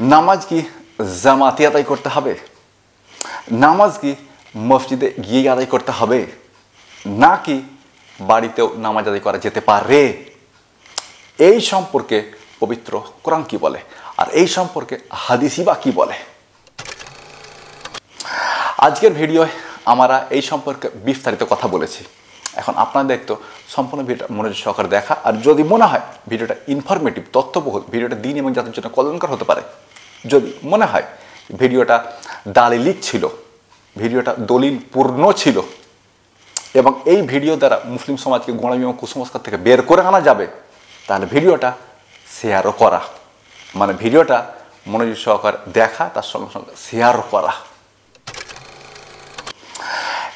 নামাজ কি জামাতে আদায় করতে হবে? নামাজ কি মসজিদে গিয়ে আদায় করতে হবে, নাকি বাড়িতেও নামাজ আদায় করা যেতে পারে? এই সম্পর্কে পবিত্র কোরআন কি বলে, আর এই সম্পর্কে হাদিসই বা কি বলে? আজকের ভিডিওয় আমরা এই সম্পর্কে বিস্তারিত কথা বলেছি। এখন আপনাদের তো সম্পূর্ণ ভিডিওটা মনোযোগ সহকারে দেখা, আর যদি মনে হয় ভিডিওটা ইনফরমেটিভ, তথ্যবহুল, ভিডিওটা দিন এবং জাতির জন্য কল্যাণকর হতে পারে, যদি মনে হয় ভিডিওটা দালিলিক ছিল, ভিডিওটা দলিলপূর্ণ ছিল, এবং এই ভিডিও দ্বারা মুসলিম সমাজকে গোঁড়ামি এবং কুসংস্কার থেকে বের করে আনা যাবে, তাহলে ভিডিওটা শেয়ারও করা, মানে ভিডিওটা মনোযোগ সহকারে দেখা, তার সঙ্গে সঙ্গে শেয়ারও করা।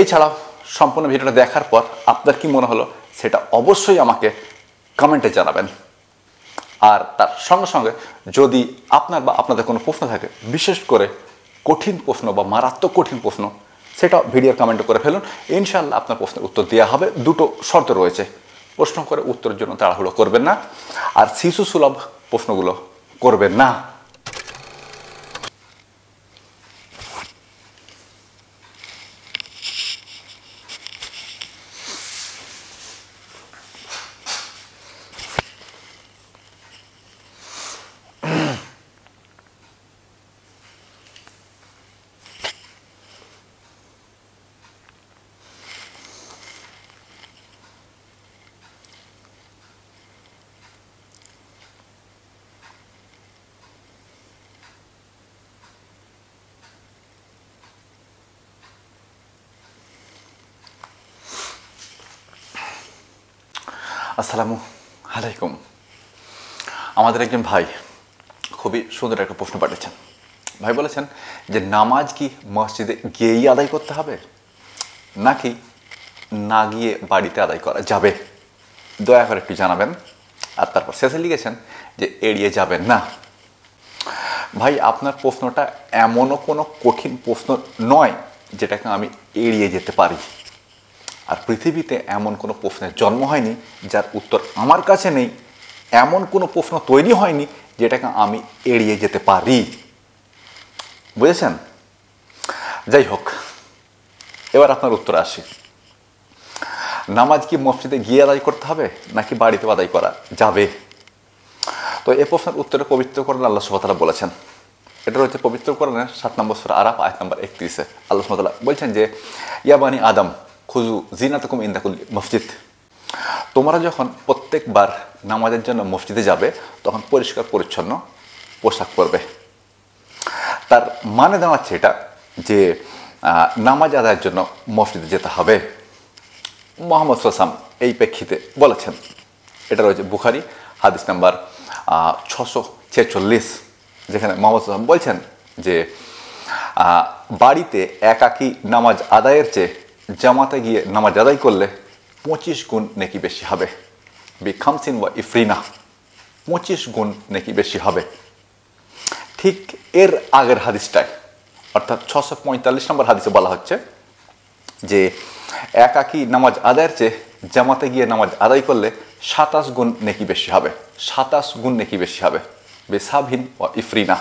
এছাড়াও সম্পূর্ণ ভিডিওটা দেখার পর আপনার কি মনে হলো সেটা অবশ্যই আমাকে কমেন্টে জানাবেন। আর তার সঙ্গে সঙ্গে যদি আপনার বা আপনাদের কোনো প্রশ্ন থাকে, বিশেষ করে কঠিন প্রশ্ন বা মারাত্মক কঠিন প্রশ্ন, সেটা ভিডিওর কমেন্টে করে ফেলুন। ইনশাআল্লাহ আপনার প্রশ্নের উত্তর দেওয়া হবে। দুটো শর্ত রয়েছে: প্রশ্ন করে উত্তরের জন্য তাড়াহুড়ো করবেন না, আর শিশু সুলভ প্রশ্নগুলো করবেন না। আসসালামু আলাইকুম। আমাদের একজন ভাই খুবই সুন্দর একটা প্রশ্ন পাঠিয়েছেন। ভাই বলেছেন যে নামাজ কি মসজিদে গিয়েই আদায় করতে হবে, নাকি না গিয়ে বাড়িতে আদায় করা যাবে? দয়া করে একটু জানাবেন। আর তারপর শেষে লিখেছেন যে এড়িয়ে যাবেন না। ভাই, আপনার প্রশ্নটা এমনও কোনো কঠিন প্রশ্ন নয় যেটাকে আমি এড়িয়ে যেতে পারি। আর পৃথিবীতে এমন কোনো প্রশ্নের জন্ম হয়নি যার উত্তর আমার কাছে নেই, এমন কোনো প্রশ্ন তৈরি হয়নি যেটাকে আমি এড়িয়ে যেতে পারি। বুঝেছেন? যাই হোক, এবার আপনার উত্তর আসি। নামাজ কি মসজিদে গিয়ে আদায় করতে হবে, নাকি বাড়িতে আদায় করা যাবে? তো এই প্রশ্নের উত্তরে পবিত্র কোরআনে আল্লাহ সুবহানাহু ওয়া তাআলা বলেছেন। এটা রয়েছে পবিত্র কোরআনের 7 নম্বর সূরা আরাফ আয়াত নম্বর 31-এ। আল্লাহ সুবহানাহু ওয়া তাআলা বলছেন যে ইয়া বানি আদম খুযু জিনাতাকুম ইনদা কুল্লি মসজিদ। তোমরা যখন প্রত্যেকবার নামাজের জন্য মসজিদে যাবে, তখন পরিষ্কার পরিচ্ছন্ন পোশাক পরবে। তার মানে দাঁড়াচ্ছে এটা যে নামাজ আদায়ের জন্য মসজিদে যেতে হবে। মুহাম্মদ সাল্লাল্লাহু আলাইহি ওয়াসাল্লাম এই প্রেক্ষিতে বলেছেন। এটা রয়েছে বুখারী হাদিস নাম্বার 646, যেখানে মুহাম্মদ সাল্লাল্লাহু আলাইহি ওয়াসাল্লাম বলছেন যে বাড়িতে একাকী নামাজ আদায়ের চেয়ে জামাতে গিয়ে নামাজ আদায় করলে 25 গুণ নেকি বেশি হবে। বিখামসিন ওয়া ইফরিনা, 25 গুণ নেকি বেশি হবে। ঠিক এর আগের হাদিসটায়, অর্থাৎ 645 নম্বর হাদিসে বলা হচ্ছে যে একাকী নামাজ আদায়ের চেয়ে জামাতে গিয়ে নামাজ আদায় করলে 27 গুণ নেকি বেশি হবে। 27 গুণ নেকি বেশি হবে। বেসাবিন ওয়া ইফরিনা,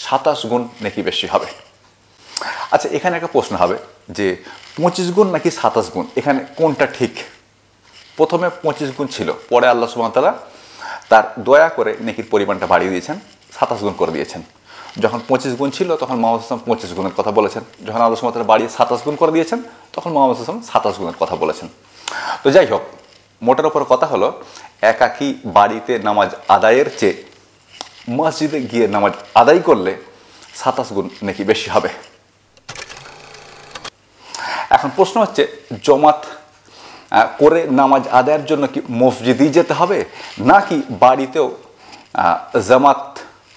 27 গুণ নেকি বেশি হবে। আচ্ছা, এখানে একটা প্রশ্ন হবে যে 25 গুণ নাকি 27 গুণ, এখানে কোনটা ঠিক? প্রথমে 25 গুণ ছিল, পরে আল্লাহ সুবহানাহু ওয়া তাআলা তার দয়া করে নেকির পরিমাণটা বাড়িয়ে দিয়েছেন, 27 গুণ করে দিয়েছেন। যখন 25 গুণ ছিল তখন মুহাম্মদ সাল্লাল্লাহু আলাইহি ওয়াসাল্লাম 25 গুণের কথা বলেছেন। যখন আল্লাহ সুবহানাহু ওয়া তাআলা বাড়িয়ে 27 গুণ করে দিয়েছেন, তখন মুহাম্মদ সাল্লাল্লাহু আলাইহি ওয়াসাল্লাম 27 গুণের কথা বলেছেন। তো যাই হোক, মোটের ওপর কথা হলো একাকী বাড়িতে নামাজ আদায়ের চেয়ে মসজিদে গিয়ে নামাজ আদায় করলে 27 গুণ নেকি বেশি হবে। এখন প্রশ্ন হচ্ছে, জমাত করে নামাজ আদায়ের জন্য কি মসজিদেই যেতে হবে, নাকি বাড়িতেও জামাত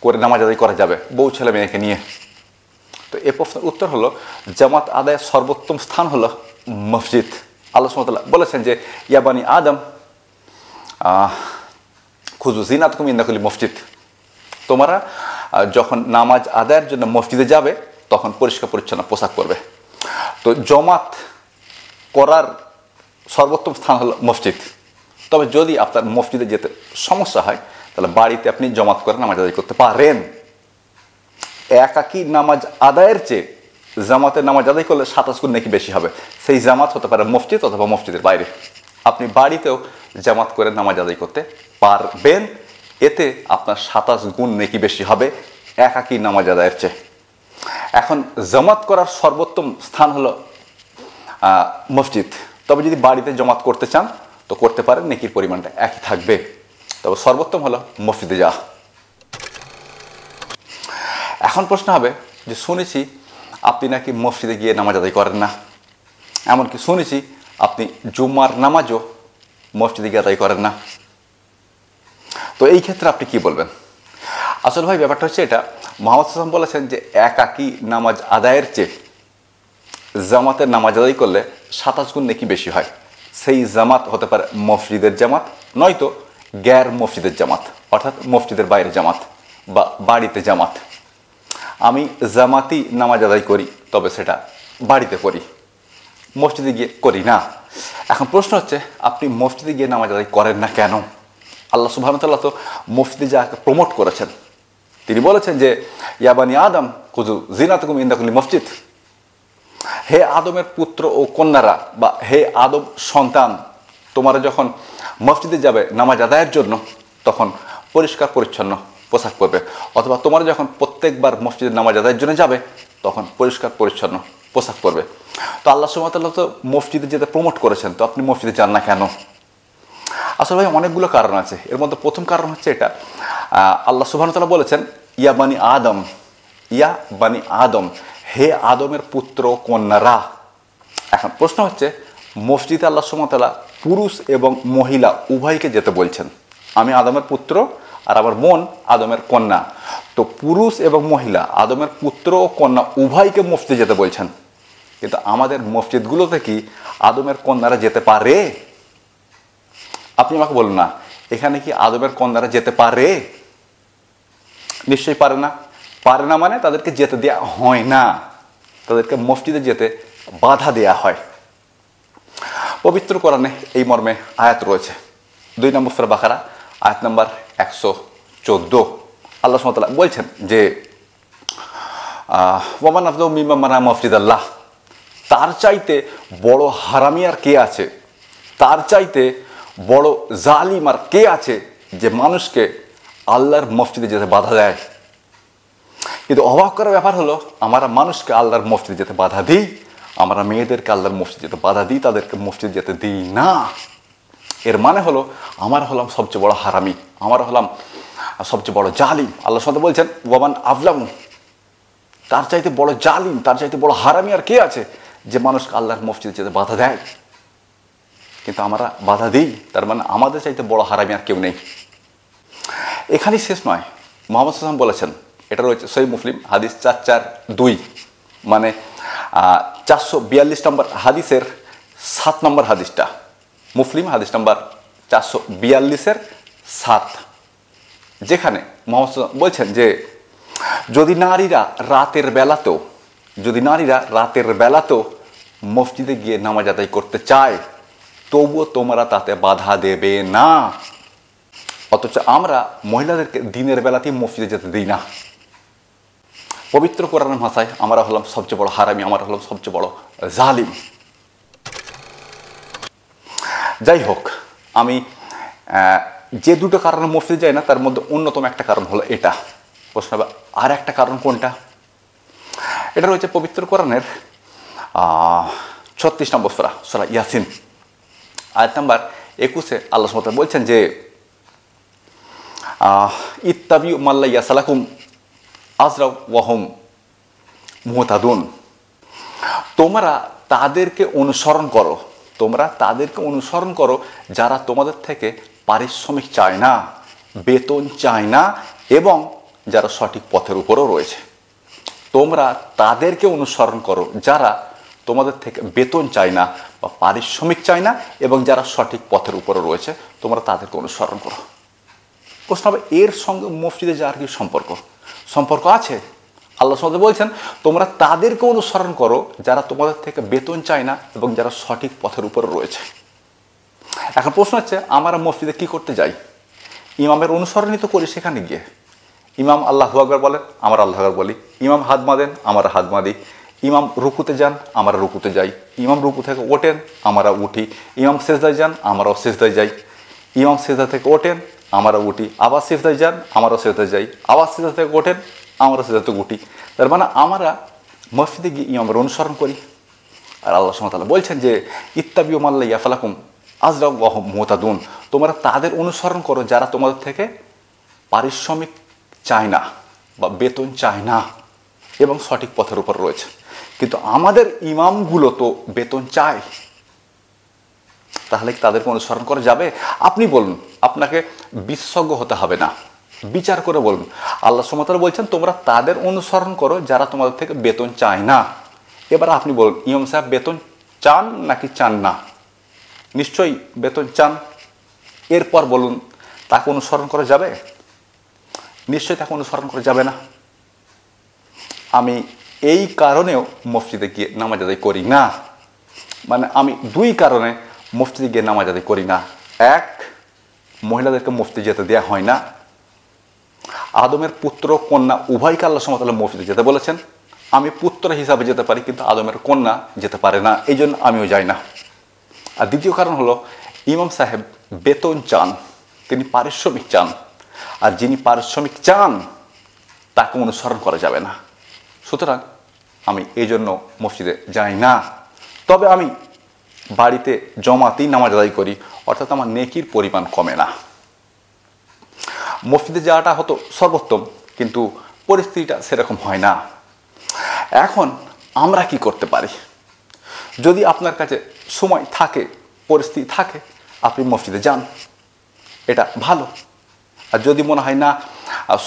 করে নামাজ আদায় করা যাবে বউ ছেলে মেয়েকে নিয়ে? তো এই প্রশ্নের উত্তর হলো, জামাত আদায়ের সর্বোত্তম স্থান হলো মসজিদ। আল্লাহ সুবহানাহু ওয়া তাআলা বলেছেন যে ইয়া বানি আদম খুযু জিনাতাকুম ইনদা কুল্লি মসজিদ। তোমরা যখন নামাজ আদায়ের জন্য মসজিদে যাবে, তখন পরিষ্কার পরিচ্ছন্ন পোশাক পরবে। তো জমাত করার সর্বোত্তম স্থান হলো মসজিদ। তবে যদি আপনার মসজিদে যেতে সমস্যা হয়, তাহলে বাড়িতে আপনি জমাত করে নামাজ আদায় করতে পারেন। একাকী নামাজ আদায়ের চেয়ে জামাতের নামাজ আদায় করলে 27 গুণ নাকি বেশি হবে। সেই জামাত হতে পারে মসজিদ অথবা মসজিদের বাইরে। আপনি বাড়িতেও জামাত করে নামাজ আদায় করতে পারবেন, এতে আপনার 27 গুণ নাকি বেশি হবে একাকী নামাজ আদায়ের চেয়ে। এখন জামাত করার সর্বোত্তম স্থান হলো মসজিদ। তবে যদি বাড়িতে জামাত করতে চান তো করতে পারেন, নেকির পরিমাণটা একই থাকবে। তবে সর্বোত্তম হলো মসজিদে যাওয়া। এখন প্রশ্ন হবে যে শুনেছি আপনি নাকি মসজিদে গিয়ে নামাজ আদায় করেন না, এমনকি শুনেছি আপনি জুম্মার নামাজও মসজিদে গিয়ে আদায় করেন না। তো এই ক্ষেত্রে আপনি কি বলবেন? আসলে ভাই ব্যাপারটা হচ্ছে এটা, মুহাম্মদ সাল্লাল্লাহু আলাইহি ওয়াসাল্লাম বলেছেন যে একাকী নামাজ আদায়ের চেয়ে জামাতের নামাজ আদায় করলে 27 গুণ নাকি বেশি হয়। সেই জামাত হতে পারে মসজিদের জামাত, নয়তো গ্যার মসজিদের জামাত, অর্থাৎ মসজিদের বাইরে জামাত বা বাড়িতে জামাত। আমি জামাতি নামাজ আদায় করি, তবে সেটা বাড়িতে করি, মসজিদে গিয়ে করি না। এখন প্রশ্ন হচ্ছে আপনি মসজিদে গিয়ে নামাজ আদায় করেন না কেন? আল্লাহ সুবহানাহু ওয়া তাআলা তো মসজিদে যাকে প্রমোট করেছেন, তিনি বলেছেন যে ইয়া বানি আদম খুযু জিনাতাকুম ইনদা কুল্লি মসজিদ। হে আদমের পুত্র ও কন্যারা, বা হে আদম সন্তান, তোমরা যখন মসজিদে যাবে নামাজ আদায়ের জন্য তখন পরিষ্কার পরিচ্ছন্ন পোশাক পরবে, অথবা তোমরা যখন প্রত্যেকবার মসজিদে নামাজ আদায়ের জন্য যাবে তখন পরিষ্কার পরিচ্ছন্ন পোশাক পরবে। তো আল্লাহ সুবহানাহু ওয়া তাআলা তো মসজিদে যেতে প্রমোট করেছেন, তো আপনি মসজিদে যান না কেন? আসলে ভাই অনেকগুলো কারণ আছে। এর মধ্যে প্রথম কারণ হচ্ছে এটা, আল্লাহ সুবহানাহু ওয়া তাআলা বলেছেন ইয়া বানি আদম, ইয়া বানি আদম, হে আদমের পুত্র কন্যারা। এখন প্রশ্ন হচ্ছে মসজিদে আল্লাহ সুবহানাহু ওয়া তাআলা পুরুষ এবং মহিলা উভয়কে যেতে বলছেন। আমি আদমের পুত্র আর আমার বোন আদমের কন্যা, তো পুরুষ এবং মহিলা আদমের পুত্র ও কন্যা উভয়কে মসজিদে যেতে বলছেন। কিন্তু আমাদের মসজিদগুলোতে কি আদমের কন্যারা যেতে পারে? আপনি আমাকে বলুন না, এখানে কি আদমের কন্যারা যেতে পারে? নিশ্চয়ই পারে না। পারে না মানে তাদেরকে যেতে দেয়া হয় না, তাদেরকে মসজিদে যেতে বাধা দেয়া হয়। পবিত্র কোরআনে এই মর্মে আয়াত রয়েছে, 2 নম্বর সূরা বাকারা আয়াত নম্বর 114। আল্লাহ সুবহানাহু ওয়া তাআলা বলছেন যে ওয়ামান আফদাউ মিম্মান মানা মসজিদাল্লাহ, তার চাইতে বড় হারামি আর কে আছে, তার চাইতে বড় জালিম আর কে আছে যে মানুষকে আল্লাহর মসজিদে যেতে বাধা দেয়। কিন্তু অবাক করার ব্যাপার হলো, আমরা মানুষকে আল্লাহর মসজিদে যেতে বাধা দিই, আমরা মেয়েদেরকে আল্লাহর মসজিদে যেতে বাধা দিই, তাদেরকে মসজিদে যেতে দিই না। এর মানে হলো আমরা হলাম সবচেয়ে বড় হারামি, আমরা হলাম সবচেয়ে বড় জালিম। আল্লাহ সাথে বলছেন ওয়ামান আযলাম, তার চাইতে বড় জালিম, তার চাইতে বড় হারামি আর কে আছে যে মানুষকে আল্লাহর মসজিদে যেতে বাধা দেয়। কিন্তু আমরা বাধা দিই, তার মানে আমাদের চাইতে বড় হারামি আর কেউ নেই। এখানেই শেষ নয়, মুহাম্মদ সাল্লাল্লাহু আলাইহি ওয়াসাল্লাম বলেছেন, এটা রয়েছে সহিহ মুসলিম হাদিস 442, মানে 442 নম্বর হাদিসের 7 নম্বর হাদিসটা, মুসলিম হাদিস নম্বর 442-এর 7, যেখানে মুহাম্মদ সাল্লাল্লাহু আলাইহি ওয়াসাল্লাম বলছেন যে যদি নারীরা রাতের বেলাতেও মসজিদে গিয়ে নামাজ আদায় করতে চায় তবুও তোমরা তাতে বাধা দেবে না। অথচ আমরা মহিলাদেরকে দিনের বেলাতেই মসজিদে যেতে দিই না। পবিত্র কোরআনের ভাষায় আমরা হলাম সবচেয়ে বড় হারামি, আমরা হলাম সবচেয়ে বড় জালিম। যাই হোক, আমি যে দুটো কারণে মসজিদে যাই না তার মধ্যে অন্যতম একটা কারণ হলো এটা। প্রশ্ন হবে আর একটা কারণ কোনটা? এটা রয়েছে পবিত্র কোরআনের 36 নম্বর সূরা ইয়াসিন আয়াত নাম্বার 21-এ আল্লাহ সুবহানাহু ওয়া তাআলা বলছেন যে ইত্তাবিউ মাল্লা ইয়াসালাকুম আজরা ওয়া হুম মুহতাদুন, তোমরা তাদেরকে অনুসরণ করো যারা তোমাদের থেকে পারিশ্রমিক চায় না, বেতন চায় না, এবং যারা সঠিক পথের উপরও রয়েছে। তোমরা তাদেরকে অনুসরণ করো যারা তোমাদের থেকে বেতন চায় না বা পারিশ্রমিক চায় না, এবং যারা সঠিক পথের উপরে রয়েছে, তোমরা তাদেরকে অনুসরণ করো। প্রশ্ন হবে এর সঙ্গে মসজিদে যাওয়ার কি সম্পর্ক আছে? আল্লাহ সুবহানাহু ওয়া তাআলা বলছেন তোমরা তাদেরকে অনুসরণ করো যারা তোমাদের থেকে বেতন চায় না এবং যারা সঠিক পথের উপরে রয়েছে। এখন প্রশ্ন হচ্ছে আমরা মসজিদে কি করতে যাই? ইমামের অনুসরণই তো করি সেখানে গিয়ে। ইমাম আল্লাহু আকবার বলেন, আমরা আল্লাহু আকবার বলি। ইমাম হাত বাঁধেন, আমরা হাত বাঁধি। ইমাম রুকুতে যান, আমরা রুকুতে যাই। ইমাম রুকু থেকে ওঠেন, আমরা উঠি। ইমাম সেজদায় যান, আমরাও সেজদায় যাই। ইমাম সেজদা থেকে ওঠেন, আমরা উঠি। আবার সেজদায় যান, আমরাও সেজদায় যাই। আবার সেজদা থেকে ওঠেন, আমরা সেজদা থেকে উঠি। তার মানে আমরা মসজিদে গিয়ে ইমামের অনুসরণ করি। আর আল্লাহ সুবহানাহু ওয়া তাআলা বলছেন যে ইত্তাবিউ মাল্লা ইয়াফলাকুম আজরা ওয়া হুম মুহতাদুন, তোমরা তাদের অনুসরণ করো যারা তোমাদের থেকে পারিশ্রমিক চায় না বা বেতন চায় না এবং সঠিক পথের উপর রয়েছে। কিন্তু আমাদের ইমামগুলো তো বেতন চায়, তাহলে কি তাদেরকে অনুসরণ করা যাবে? আপনি বলুন, আপনাকে বিশেষজ্ঞ হতে হবে না, বিচার করে বলুন। আল্লাহ সুবহানাহু ওয়া তাআলা বলছেন তোমরা তাদের অনুসরণ করো যারা তোমাদের থেকে বেতন চায় না। এবার আপনি বলুন, ইমাম সাহেব বেতন চান নাকি চান না? নিশ্চয়ই বেতন চান। এরপর বলুন, তাকে অনুসরণ করা যাবে? নিশ্চয়ই তাকে অনুসরণ করা যাবে না। আমি এই কারণেও মসজিদে গিয়ে নামাজ আদায় করি না। মানে আমি দুই কারণে মসজিদে গিয়ে নামাজ আদায় করি না। এক, মহিলাদেরকে মসজিদে যেতে দেওয়া হয় না। আদমের পুত্র কন্যা উভয়কে আল্লাহ সুবহানাহু ওয়া তাআলা মসজিদে যেতে বলেছেন। আমি পুত্র হিসাবে যেতে পারি, কিন্তু আদমের কন্যা যেতে পারে না, এই জন্য আমিও যাই না। আর দ্বিতীয় কারণ হলো, ইমাম সাহেব বেতন চান, তিনি পারিশ্রমিক চান। আর যিনি পারিশ্রমিক চান তাকে অনুসরণ করা যাবে না। সুতরাং আমি এই জন্য মসজিদে যাই না। তবে আমি বাড়িতে জমাতেই নামাজ আদায় করি, অর্থাৎ আমার নেকির পরিমাণ কমে না। মসজিদে যাওয়াটা হতো সর্বোত্তম, কিন্তু পরিস্থিতিটা সেরকম হয় না। এখন আমরা কি করতে পারি? যদি আপনার কাছে সময় থাকে, পরিস্থিতি থাকে, আপনি মসজিদে যান, এটা ভালো। আর যদি মনে হয় না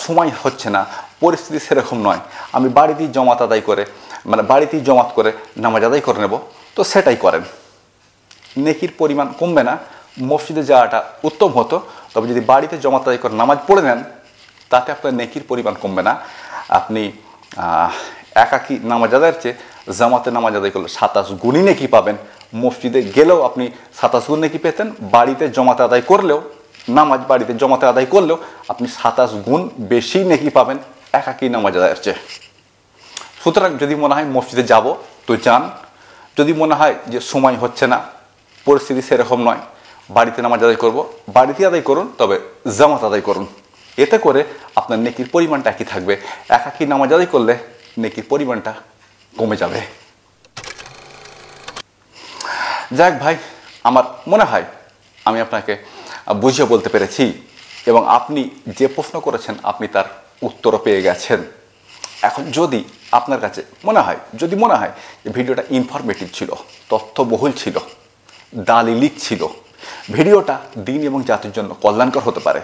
সময় হচ্ছে না, পরিস্থিতি সেরকম নয়, আমি বাড়িতেই জমাত আদায় করে বাড়িতেই জমাত করে নামাজ আদায় করে নেব, তো সেটাই করেন। নেকির পরিমাণ কমবে না, মসজিদে যাওয়াটা উত্তম হতো। তবে যদি বাড়িতে জমাত আদায় করে নামাজ পড়ে নেন, তাতে আপনার নেকির পরিমাণ কমবে না। আপনি একাকী নামাজ আদায়ের চেয়ে জামাতে নামাজ আদায় করলে 27 গুণই নেকি পাবেন। মসজিদে গেলেও আপনি 27 গুণ নেকি পেতেন, বাড়িতে জমাতে আদায় করলেও, নামাজ বাড়িতে জমাতে আদায় করলেও আপনি 27 গুণ বেশি নেকি পাবেন একাকী নামাজ আদায়ের চেয়ে। সুতরাং যদি মনে হয় মসজিদে যাব তো যান। যদি মনে হয় যে সময় হচ্ছে না, পরিস্থিতি সেরকম নয়, বাড়িতে নামাজ আদায় করব, বাড়িতে আদায় করুন, তবে জামাত আদায় করুন। এতে করে আপনার নেকির পরিমাণটা একই থাকবে। একাকী নামাজ আদায় করলে নেকির পরিমাণটা কমে যাবে। যাক ভাই, আমার মনে হয় আমি আপনাকে বুঝিয়ে বলতে পেরেছি, এবং আপনি যে প্রশ্ন করেছেন আপনি তার উত্তরও পেয়ে গেছেন। এখন যদি আপনার কাছে মনে হয় যে ভিডিওটা ইনফরমেটিভ ছিল, তথ্যবহুল ছিল, দালিলিক ছিল, ভিডিওটা দিন এবং জাতির জন্য কল্যাণকর হতে পারে,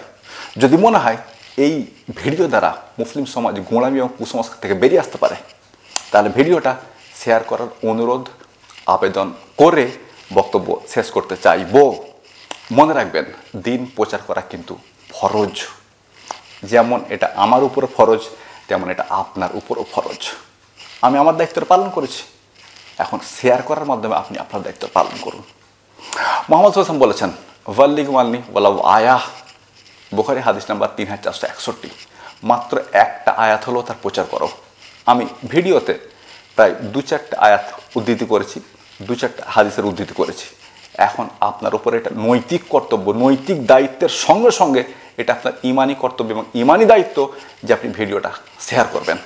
যদি মনে হয় এই ভিডিও দ্বারা মুসলিম সমাজ গোঁড়ামি এবং কুসংস্কার থেকে বেরিয়ে আসতে পারে, তাহলে ভিডিওটা শেয়ার করার অনুরোধ আবেদন করে বক্তব্য শেষ করতে চাইব। মনে রাখবেন, দিন প্রচার করা কিন্তু ফরজ। যেমন এটা আমার উপর ফরজ, তেমন এটা আপনার উপরও ফরজ। আমি আমার দায়িত্বটা পালন করেছি, এখন শেয়ার করার মাধ্যমে আপনি আপনার দায়িত্ব পালন করুন। মুহাম্মদ সাল্লাল্লাহু আলাইহি ওয়াসাল্লাম বলেছেন, ওয়াল্লিগ ওয়ালনি ওয়ালাউ আয়াহ, বুখারী হাদিস নাম্বার 3461। মাত্র একটা আয়াত হলো তার প্রচার করো। আমি ভিডিওতে প্রায় 2-4টা আয়াত উদ্ধৃতি করেছি, 2-4টা হাদিসের উদ্ধৃতি করেছি। এখন আপনার উপরে এটা নৈতিক কর্তব্য, নৈতিক দায়িত্বের সঙ্গে সঙ্গে এটা আপনার ইমানি কর্তব্য এবং ইমানি দায়িত্ব যে আপনি ভিডিওটা শেয়ার করবেন।